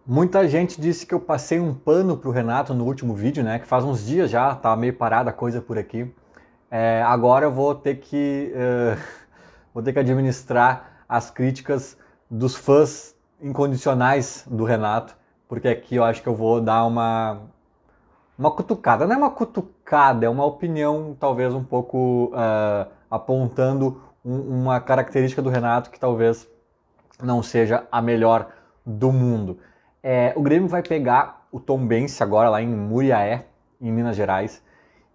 Muita gente disse que eu passei um pano pro Renato no último vídeo, né? Que faz uns dias já, tá meio parada a coisa por aqui. Agora eu vou ter que administrar as críticas dos fãs incondicionais do Renato, porque aqui eu acho que eu vou dar uma cutucada. Não é uma cutucada, é uma opinião talvez um pouco apontando uma característica do Renato que talvez não seja a melhor do mundo. O Grêmio vai pegar o Tombense agora lá em Muriaé, em Minas Gerais,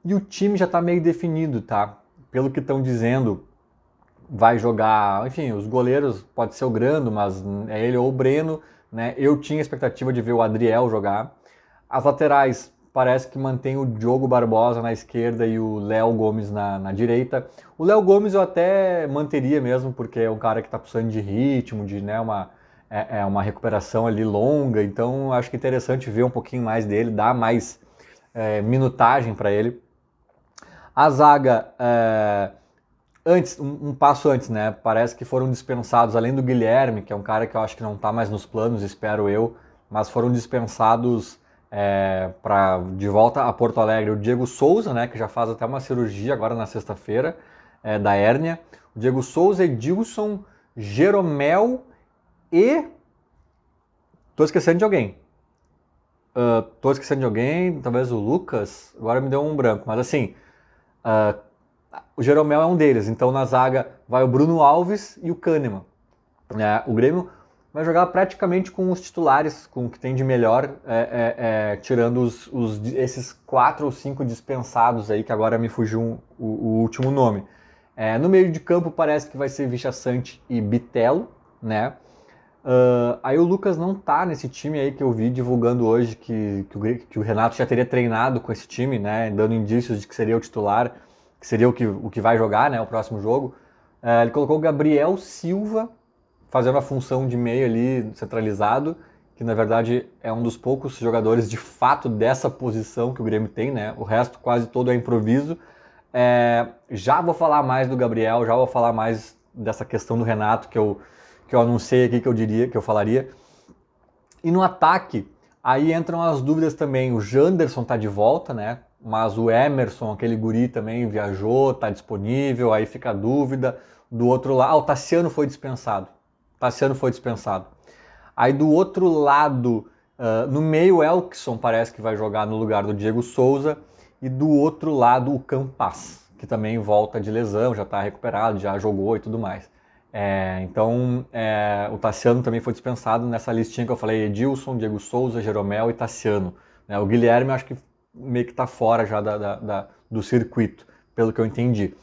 e o time já está meio definido, tá? Pelo que estão dizendo, vai jogar, enfim, os goleiros pode ser o Grando, mas é ele ou o Breno, né? Eu tinha expectativa de ver o Adriel jogar. As laterais parece que mantém o Diogo Barbosa na esquerda e o Léo Gomes na direita. O Léo Gomes eu até manteria mesmo, porque é um cara que está precisando de ritmo, de né, uma recuperação ali longa, então acho que é interessante ver um pouquinho mais dele, dar mais minutagem para ele. A zaga, antes, um passo antes, né? Parece que foram dispensados, além do Guilherme, que é um cara que eu acho que não está mais nos planos, espero eu, mas foram dispensados de volta a Porto Alegre o Diego Souza, né? Que já faz até uma cirurgia agora na sexta-feira da hérnia. O Diego Souza, Edilson, Jeromel e. Tô esquecendo de alguém. Tô esquecendo de alguém, talvez o Lucas, agora me deu um branco, mas assim, uh, o Jeromel é um deles, então na zaga vai o Bruno Alves e o Kahneman. O Grêmio vai jogar praticamente com os titulares, com o que tem de melhor, tirando esses 4 ou 5 dispensados aí, que agora me fugiu o último nome. No meio de campo parece que vai ser Vichaçante e Bitelo, né? Aí o Lucas não tá nesse time aí que eu vi divulgando hoje que o Renato já teria treinado com esse time, né? Dando indícios de que seria o titular, que seria o que vai jogar, né? O próximo jogo. Ele colocou o Gabriel Silva fazendo a função de meio ali centralizado, que na verdade é um dos poucos jogadores de fato dessa posição que o Grêmio tem, né? O resto quase todo é improviso. Já vou falar mais do Gabriel, já vou falar mais dessa questão do Renato que eu anunciei aqui que eu diria, que eu falaria. E no ataque, aí entram as dúvidas também. O Janderson tá de volta, né? Mas o Emerson, aquele guri também viajou, tá disponível, aí fica a dúvida. Do outro lado, o Tassiano foi dispensado. Tassiano foi dispensado. Aí do outro lado, no meio, o Elkson parece que vai jogar no lugar do Diego Souza. E do outro lado, o Campas, que também volta de lesão, já está recuperado, já jogou e tudo mais. Então, o Tassiano também foi dispensado nessa listinha que eu falei: Edilson, Diego Souza, Jeromel e Tassiano. O Guilherme acho que meio que está fora já do circuito, pelo que eu entendi.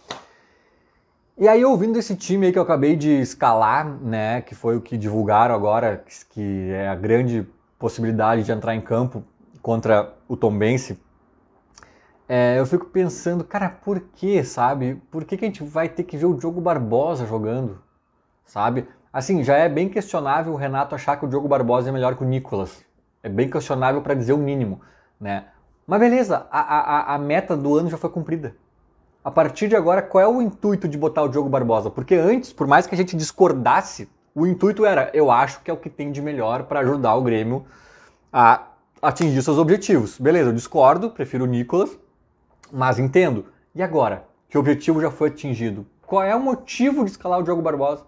E aí, ouvindo esse time aí que eu acabei de escalar, né, que foi o que divulgaram agora, que é a grande possibilidade de entrar em campo contra o Tombense, eu fico pensando, cara, por que, sabe? Por que a gente vai ter que ver o Diogo Barbosa jogando, sabe? Assim, já é bem questionável o Renato achar que o Diogo Barbosa é melhor que o Nicolas. É bem questionável para dizer o mínimo, né? Mas beleza, a meta do ano já foi cumprida. A partir de agora, qual é o intuito de botar o Diogo Barbosa? Porque antes, por mais que a gente discordasse, o intuito era: eu acho que é o que tem de melhor para ajudar o Grêmio a atingir seus objetivos. Beleza, eu discordo, prefiro o Nicolas, mas entendo. E agora? Que o objetivo já foi atingido. Qual é o motivo de escalar o Diogo Barbosa?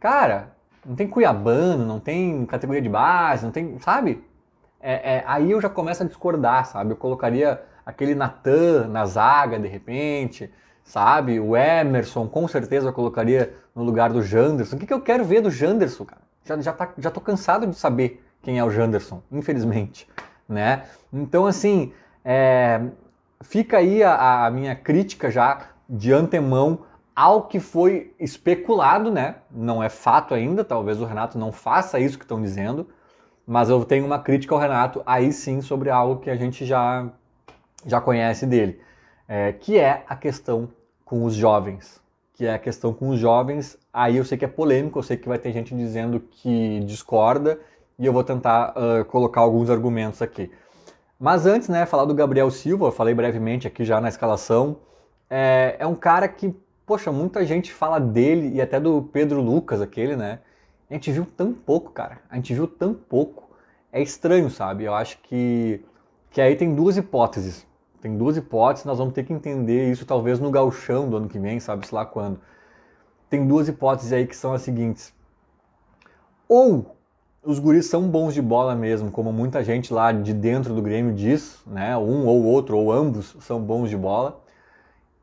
Cara, não tem Cuiabano, não tem categoria de base, não tem, sabe? Aí eu já começo a discordar, sabe? Eu colocaria aquele Natan na zaga, de repente, sabe? O Emerson, com certeza eu colocaria no lugar do Janderson. O que eu quero ver do Janderson, cara? Já tô cansado de saber quem é o Janderson, infelizmente, né? Então, assim, fica aí a minha crítica já de antemão ao que foi especulado, né? Não é fato ainda, talvez o Renato não faça isso que estão dizendo, mas eu tenho uma crítica ao Renato, aí sim, sobre algo que a gente já conhece dele, que é a questão com os jovens. Que é a questão com os jovens, aí eu sei que é polêmico, eu sei que vai ter gente dizendo que discorda, e eu vou tentar colocar alguns argumentos aqui. Mas antes, né, falar do Gabriel Silva, eu falei brevemente aqui já na escalação, é um cara que, poxa, muita gente fala dele, e até do Pedro Lucas, aquele, né, A gente viu tão pouco, cara. A gente viu tão pouco. É estranho, sabe? Eu acho que aí tem duas hipóteses. Tem duas hipóteses, nós vamos ter que entender isso talvez no gauchão do ano que vem, sabe? Sei lá quando. Tem duas hipóteses aí que são as seguintes. Ou os guris são bons de bola mesmo, como muita gente lá de dentro do Grêmio diz, né? Um ou outro, ou ambos são bons de bola.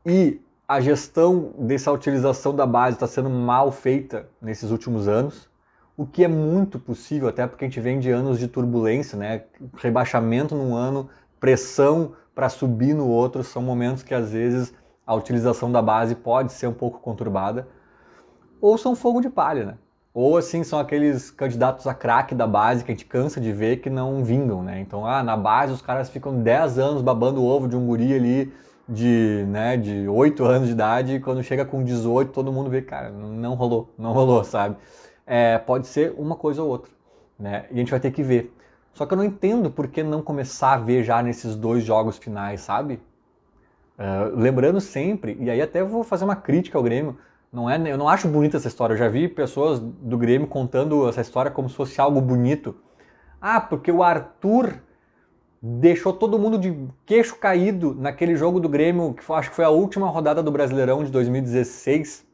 E a gestão dessa utilização da base está sendo mal feita nesses últimos anos, o que é muito possível, até porque a gente vem de anos de turbulência, né? Rebaixamento num ano, pressão para subir no outro, são momentos que às vezes a utilização da base pode ser um pouco conturbada, ou são fogo de palha, né? Ou assim, são aqueles candidatos a craque da base que a gente cansa de ver que não vingam, né? Então, na base os caras ficam 10 anos babando o ovo de um guri ali de 8 anos de idade, e quando chega com 18 todo mundo vê, cara, não rolou, sabe? Pode ser uma coisa ou outra, né? E a gente vai ter que ver. Só que eu não entendo por que não começar a ver já nesses 2 jogos finais, sabe? Lembrando sempre, e aí até vou fazer uma crítica ao Grêmio, eu não acho bonita essa história, eu já vi pessoas do Grêmio contando essa história como se fosse algo bonito. Ah, porque o Arthur deixou todo mundo de queixo caído naquele jogo do Grêmio, que acho que foi a última rodada do Brasileirão de 2016,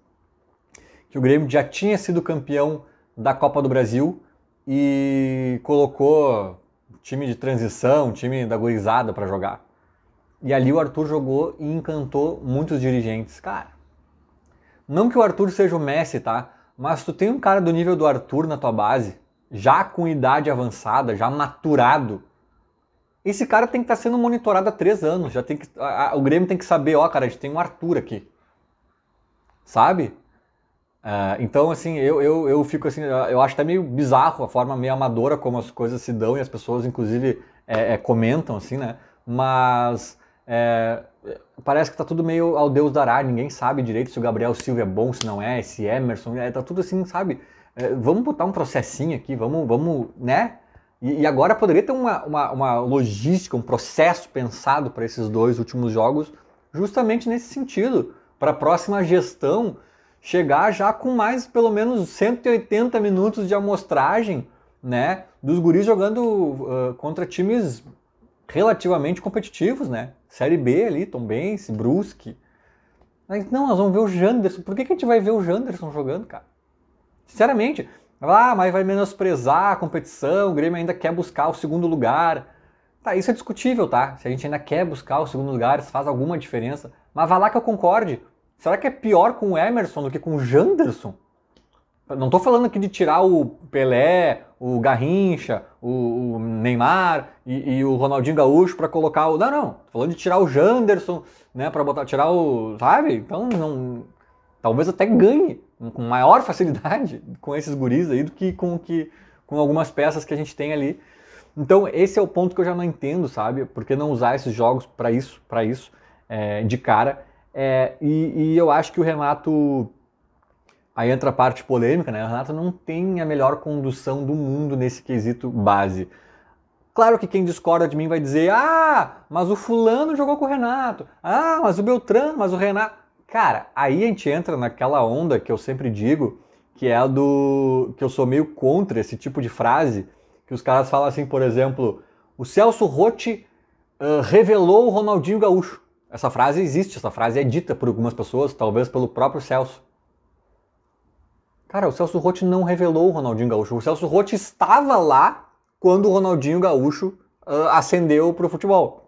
que o Grêmio já tinha sido campeão da Copa do Brasil e colocou time de transição, time da gurizada para jogar. E ali o Arthur jogou e encantou muitos dirigentes. Cara, não que o Arthur seja o Messi, tá? Mas tu tem um cara do nível do Arthur na tua base, já com idade avançada, já maturado, esse cara tem que estar sendo monitorado há 3 anos. O Grêmio tem que saber, cara, a gente tem um Arthur aqui. Sabe? Então, assim, eu fico assim, eu acho até meio bizarro a forma meio amadora como as coisas se dão e as pessoas, inclusive, comentam, assim, né? Mas parece que tá tudo meio ao Deus dará, ninguém sabe direito se o Gabriel Silva é bom, se não é, se Emerson, tá tudo assim, sabe? Vamos botar um processinho aqui, vamos, né? E agora poderia ter uma logística, um processo pensado para esses 2 últimos jogos, justamente nesse sentido, para a próxima gestão chegar já com mais pelo menos 180 minutos de amostragem, né, dos guris jogando contra times relativamente competitivos, né? Série B ali, Tombense, Brusque. Mas não, nós vamos ver o Janderson. Por que a gente vai ver o Janderson jogando, cara? Sinceramente, mas vai menosprezar a competição, o Grêmio ainda quer buscar o 2º lugar. Tá, isso é discutível, tá? Se a gente ainda quer buscar o 2º lugar, isso faz alguma diferença. Mas vai lá que eu concorde. Será que é pior com o Emerson do que com o Janderson? Não tô falando aqui de tirar o Pelé, o Garrincha, o Neymar e o Ronaldinho Gaúcho para colocar o... Não. Tô falando de tirar o Janderson, né, para tirar o... Sabe? Então, talvez até ganhe com maior facilidade com esses guris aí do que com algumas peças que a gente tem ali. Então esse é o ponto que eu já não entendo, sabe? Por que não usar esses jogos para isso de cara? E eu acho que o Renato, aí entra a parte polêmica, né? O Renato não tem a melhor condução do mundo nesse quesito base. Claro que quem discorda de mim vai dizer, mas o fulano jogou com o Renato, mas o Beltrano, mas o Renato... Cara, aí a gente entra naquela onda que eu sempre digo, que é que eu sou meio contra esse tipo de frase, que os caras falam assim, por exemplo, o Celso Rotti revelou o Ronaldinho Gaúcho. Essa frase existe, essa frase é dita por algumas pessoas, talvez pelo próprio Celso. Cara, o Celso Rotti não revelou o Ronaldinho Gaúcho. O Celso Rotti estava lá quando o Ronaldinho Gaúcho ascendeu pro futebol.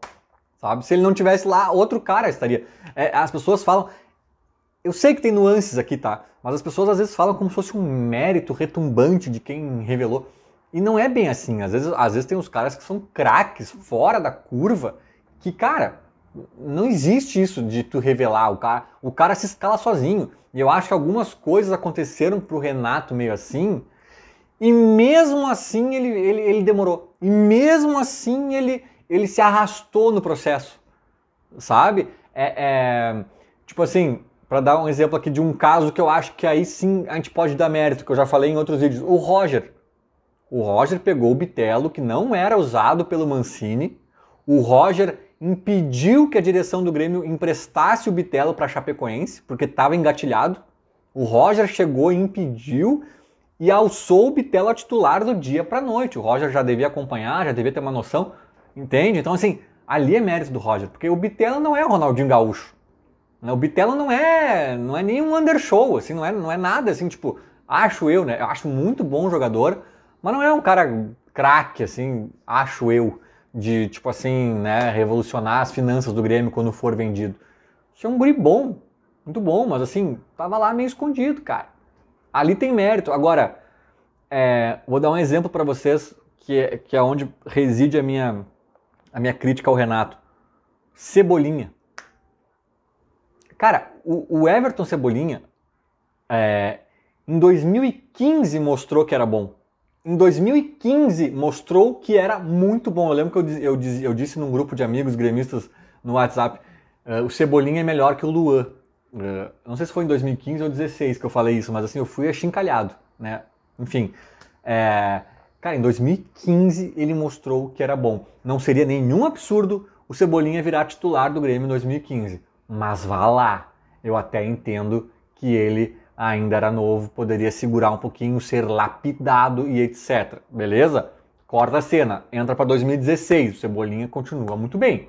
Sabe? Se ele não tivesse lá, outro cara estaria. As pessoas falam... Eu sei que tem nuances aqui, tá? Mas as pessoas às vezes falam como se fosse um mérito retumbante de quem revelou. E não é bem assim. Às vezes tem uns caras que são craques, fora da curva, que, cara, não existe isso de tu revelar. O cara se escala sozinho. E eu acho que algumas coisas aconteceram pro Renato meio assim, e mesmo assim ele demorou. E mesmo assim ele se arrastou no processo. Sabe? Tipo assim... Para dar um exemplo aqui de um caso que eu acho que aí sim a gente pode dar mérito, que eu já falei em outros vídeos. O Roger. O Roger pegou o Bitelo, que não era usado pelo Mancini. O Roger impediu que a direção do Grêmio emprestasse o Bitelo para a Chapecoense, porque estava engatilhado. O Roger chegou e impediu. e alçou o Bitelo a titular do dia para noite. O Roger já devia acompanhar, já devia ter uma noção, entende? Então, assim, ali é mérito do Roger, porque o Bitelo não é o Ronaldinho Gaúcho. O Bitelo não é nenhum undershow, assim, não é nada, assim, tipo, acho eu, né? Eu acho muito bom jogador, mas não é um cara craque, assim, acho eu, de, tipo assim, né, revolucionar as finanças do Grêmio quando for vendido. Isso é um guri bom, muito bom, mas assim, tava lá meio escondido, cara. Ali tem mérito. Agora, vou dar um exemplo para vocês que é onde reside a minha crítica ao Renato. Cebolinha. Cara, o Everton Cebolinha, em 2015 mostrou que era bom. Em 2015 mostrou que era muito bom. Eu lembro que eu disse num grupo de amigos gremistas no WhatsApp, o Cebolinha é melhor que o Luan. Não sei se foi em 2015 ou 2016 que eu falei isso, mas assim, eu fui achincalhado, né? Enfim, cara, em 2015 ele mostrou que era bom. Não seria nenhum absurdo o Cebolinha virar titular do Grêmio em 2015. Mas vá lá, eu até entendo que ele ainda era novo, poderia segurar um pouquinho, ser lapidado e etc. Beleza? Corta a cena, entra para 2016, o Cebolinha continua muito bem.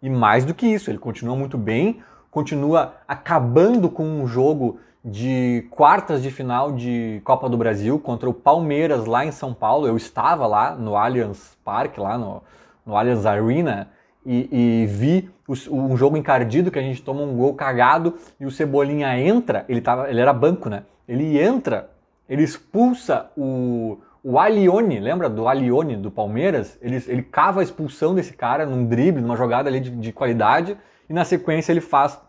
E mais do que isso, ele continua muito bem, continua acabando com um jogo de quartas de final de Copa do Brasil contra o Palmeiras lá em São Paulo. Eu estava lá no Allianz Parque, lá no Allianz Arena, e vi um jogo encardido que a gente toma um gol cagado e o Cebolinha entra, ele era banco, né? Ele entra, ele expulsa o Alione, lembra do Alione do Palmeiras? Ele cava a expulsão desse cara num drible, numa jogada ali de qualidade, e na sequência ele faz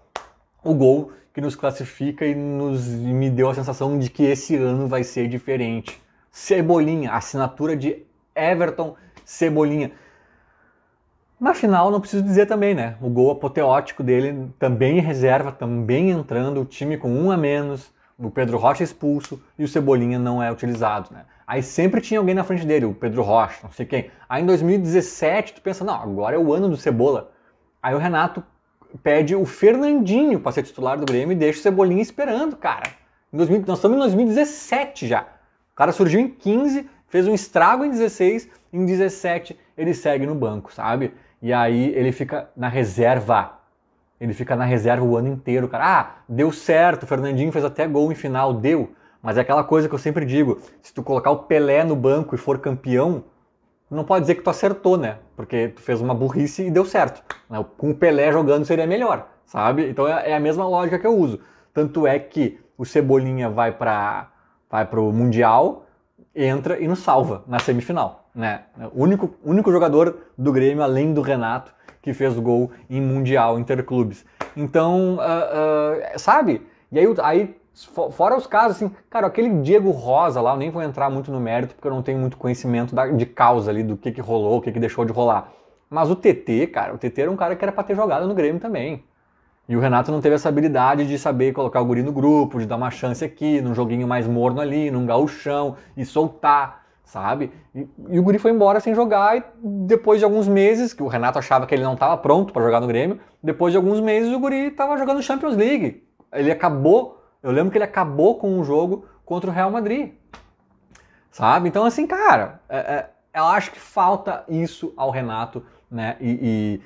o gol que nos classifica e me deu a sensação de que esse ano vai ser diferente. Cebolinha, assinatura de Everton Cebolinha. Na final, não preciso dizer também, né? O gol apoteótico dele também em reserva, também entrando, o time com um a menos, o Pedro Rocha expulso e o Cebolinha não é utilizado, né? Aí sempre tinha alguém na frente dele, o Pedro Rocha, não sei quem. Aí em 2017 tu pensa, não, agora é o ano do Cebola. Aí o Renato pede o Fernandinho para ser titular do Grêmio e deixa o Cebolinha esperando, cara. Nós estamos em 2017 já. O cara surgiu em 15, fez um estrago em 16, em 17 ele segue no banco, sabe? E aí ele fica na reserva. Ele fica na reserva o ano inteiro, cara. Ah, deu certo, o Fernandinho fez até gol em final, deu. Mas é aquela coisa que eu sempre digo, se tu colocar o Pelé no banco e for campeão, não pode dizer que tu acertou, né? Porque tu fez uma burrice e deu certo. Com o Pelé jogando seria melhor, sabe? Então é a mesma lógica que eu uso. Tanto é que o Cebolinha vai pro Mundial, entra e nos salva na semifinal, né? O único jogador do Grêmio, além do Renato, que fez gol em Mundial Interclubes. Então, sabe? E aí, fora os casos, assim, cara, aquele Diego Rosa lá, eu nem vou entrar muito no mérito, porque eu não tenho muito conhecimento de causa ali, do que rolou, o que deixou de rolar. Mas o TT, cara, o TT era um cara que era pra ter jogado no Grêmio também. E o Renato não teve essa habilidade de saber colocar o guri no grupo, de dar uma chance aqui, num joguinho mais morno ali, num gauchão, e soltar, sabe? E o guri foi embora sem jogar, e depois de alguns meses, que o Renato achava que ele não estava pronto para jogar no Grêmio, depois de alguns meses o guri estava jogando Champions League. Eu lembro que ele acabou com um jogo contra o Real Madrid, sabe? Então assim, cara, eu acho que falta isso ao Renato, né? E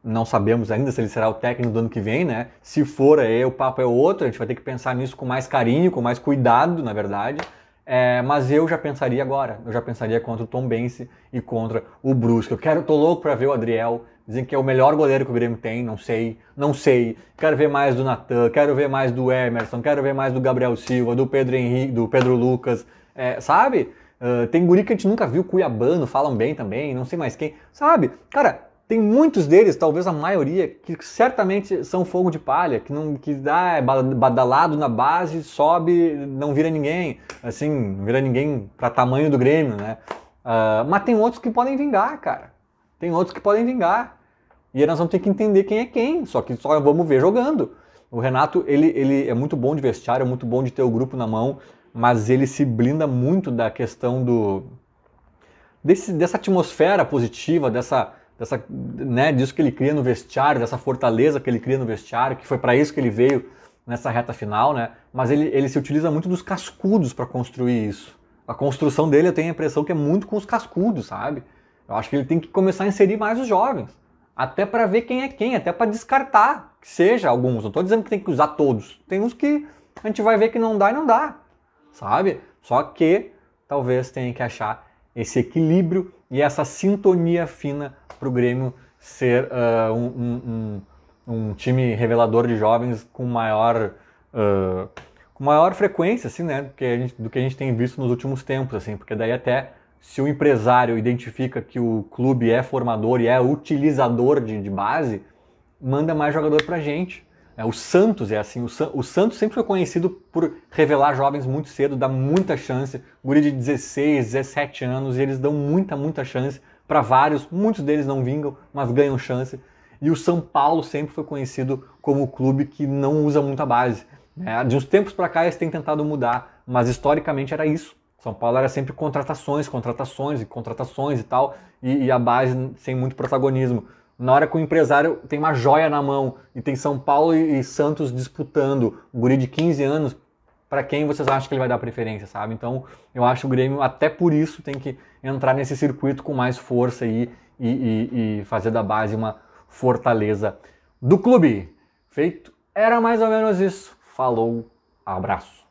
não sabemos ainda se ele será o técnico do ano que vem, né? Se for, aí o papo é outro, a gente vai ter que pensar nisso com mais carinho, com mais cuidado, na verdade. Mas eu já pensaria agora, eu já pensaria contra o Tombense e contra o Brusque. Tô louco para ver o Adriel, dizem que é o melhor goleiro que o Grêmio tem, não sei. Quero ver mais do Natan, quero ver mais do Emerson, quero ver mais do Gabriel Silva, do Pedro Henrique, do Pedro Lucas, sabe? Tem guri que a gente nunca viu, Cuiabano, falam bem também, não sei mais quem, sabe? Cara, tem muitos deles, talvez a maioria, que certamente são fogo de palha, que dá badalado na base, sobe, não vira ninguém, assim, não vira ninguém para tamanho do Grêmio, né? Mas tem outros que podem vingar, cara. Tem outros que podem vingar. E aí nós vamos ter que entender quem é quem, só que só vamos ver jogando. O Renato, ele é muito bom de vestiário, é muito bom de ter o grupo na mão, mas ele se blinda muito da questão dessa atmosfera positiva, né, disso que ele cria no vestiário, dessa fortaleza que ele cria no vestiário, que foi para isso que ele veio nessa reta final, né? Mas ele se utiliza muito dos cascudos para construir isso. A construção dele, eu tenho a impressão que é muito com os cascudos, sabe? Eu acho que ele tem que começar a inserir mais os jovens. Até para ver quem é quem, até para descartar que seja alguns. Não estou dizendo que tem que usar todos. Tem uns que a gente vai ver que não dá e não dá, sabe? Só que talvez tenha que achar esse equilíbrio e essa sintonia fina para o Grêmio ser um time revelador de jovens com maior frequência, assim, né, do que a gente tem visto nos últimos tempos, assim, porque daí até se o empresário identifica que o clube é formador e é utilizador de base, manda mais jogador pra gente. O Santos é assim, o Santos sempre foi conhecido por revelar jovens muito cedo, dar muita chance, guri de 16, 17 anos, e eles dão muita chance para vários, muitos deles não vingam, mas ganham chance. E o São Paulo sempre foi conhecido como o clube que não usa muita base. De uns tempos para cá eles têm tentado mudar, mas historicamente era isso. São Paulo era sempre contratações e tal, e a base sem muito protagonismo. Na hora que o empresário tem uma joia na mão e tem São Paulo e Santos disputando, um guri de 15 anos, para quem vocês acham que ele vai dar preferência, sabe? Então eu acho que o Grêmio, até por isso, tem que entrar nesse circuito com mais força e fazer da base uma fortaleza do clube. Feito? Era mais ou menos isso. Falou, abraço.